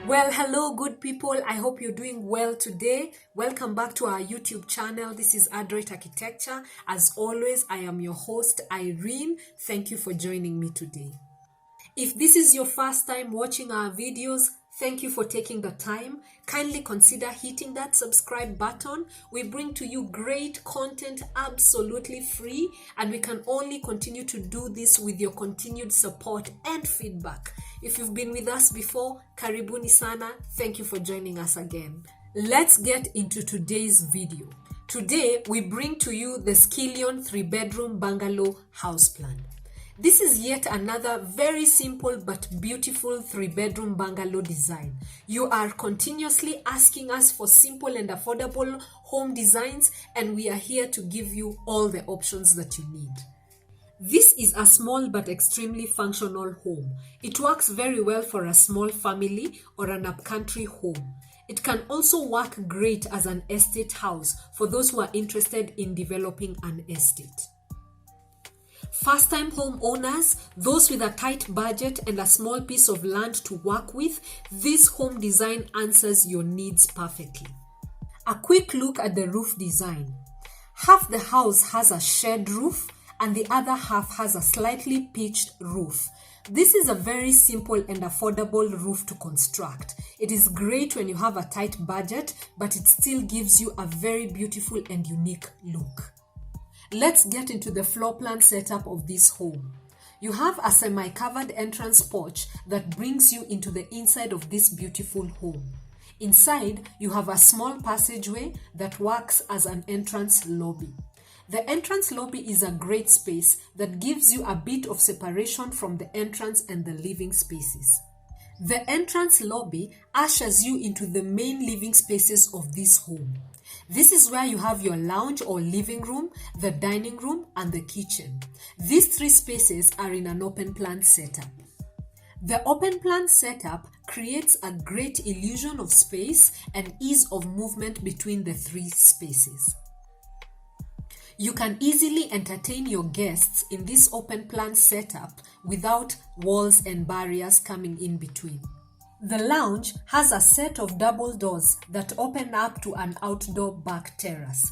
Well, hello, good people. I hope you're doing well today. Welcome back to our YouTube channel. This is Adroit Architecture. As always, I am your host, Irene. Thank you for joining me today. If this is your first time watching our videos, thank you for taking the time. Kindly consider hitting that subscribe button. We bring to you great content absolutely free, and we can only continue to do this with your continued support and feedback. If you've been with us before, karibuni sana. Thank you for joining us again. Let's get into today's video. Today, we bring to you the Skillion 3-bedroom bungalow house plan. This is yet another very simple but beautiful 3-bedroom bungalow design. You are continuously asking us for simple and affordable home designs, and we are here to give you all the options that you need. This is a small but extremely functional home. It works very well for a small family or an upcountry home. It can also work great as an estate house for those who are interested in developing an estate. First-time home owners, those with a tight budget and a small piece of land to work with, this home design answers your needs perfectly. A quick look at the roof design. Half the house has a shed roof and the other half has a slightly pitched roof. This is a very simple and affordable roof to construct. It is great when you have a tight budget, but it still gives you a very beautiful and unique look. Let's get into the floor plan setup of this home. You have a semi-covered entrance porch that brings you into the inside of this beautiful home. Inside, you have a small passageway that works as an entrance lobby. The entrance lobby is a great space that gives you a bit of separation from the entrance and the living spaces. The entrance lobby ushers you into the main living spaces of this home. This is where you have your lounge or living room, the dining room, and the kitchen. These three spaces are in an open plan setup. The open plan setup creates a great illusion of space and ease of movement between the three spaces. You can easily entertain your guests in this open plan setup without walls and barriers coming in between. The lounge has a set of double doors that open up to an outdoor back terrace.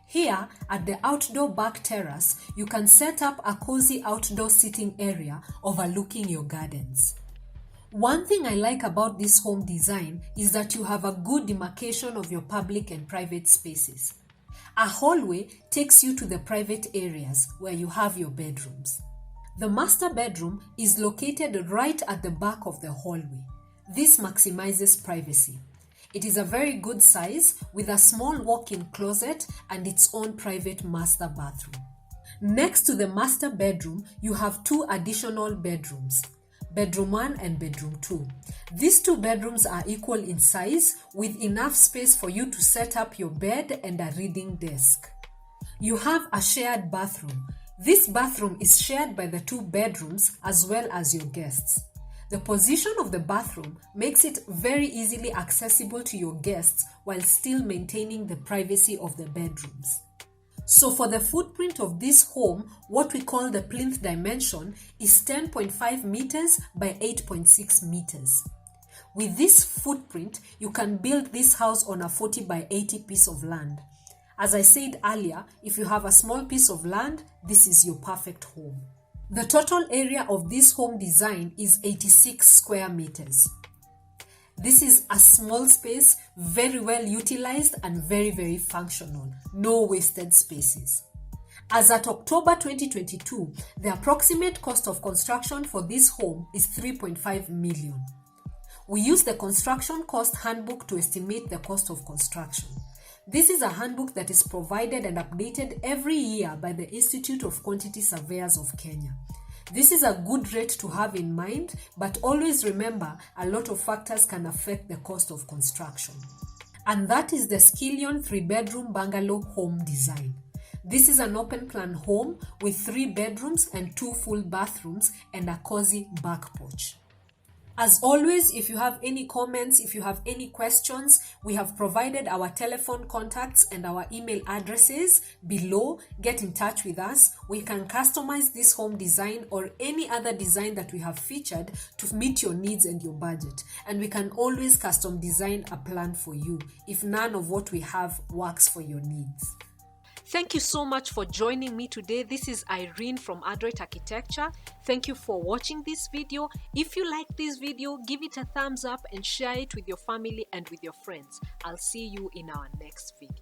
Here, at the outdoor back terrace, you can set up a cozy outdoor sitting area overlooking your gardens. One thing I like about this home design is that you have a good demarcation of your public and private spaces. A hallway takes you to the private areas where you have your bedrooms. The master bedroom is located right at the back of the hallway. This maximizes privacy. It is a very good size with a small walk-in closet and its own private master bathroom. Next to the master bedroom, you have two additional bedrooms, bedroom 1 and bedroom 2. These two bedrooms are equal in size with enough space for you to set up your bed and a reading desk. You have a shared bathroom. This bathroom is shared by the two bedrooms as well as your guests. The position of the bathroom makes it very easily accessible to your guests while still maintaining the privacy of the bedrooms. So for the footprint of this home, what we call the plinth dimension is 10.5 meters by 8.6 meters. With this footprint, you can build this house on a 40 by 80 piece of land. As I said earlier, if you have a small piece of land, this is your perfect home. The total area of this home design is 86 square meters. This is a small space, very well utilized and very functional. No wasted spaces. As at October 2022, the approximate cost of construction for this home is 3.5 million. We use the construction cost handbook to estimate the cost of construction. This is a handbook that is provided and updated every year by the Institute of Quantity Surveyors of Kenya. This is a good rate to have in mind, but always remember a lot of factors can affect the cost of construction. And that is the Skillion 3-bedroom bungalow home design. This is an open plan home with 3 bedrooms and 2 full bathrooms and a cozy back porch. As always, if you have any comments, if you have any questions, we have provided our telephone contacts and our email addresses below. Get in touch with us. We can customize this home design or any other design that we have featured to meet your needs and your budget. And we can always custom design a plan for you if none of what we have works for your needs. Thank you so much for joining me today. This is Irene from Adroit Architecture. Thank you for watching this video. If you like this video, give it a thumbs up and share it with your family and with your friends. I'll see you in our next video.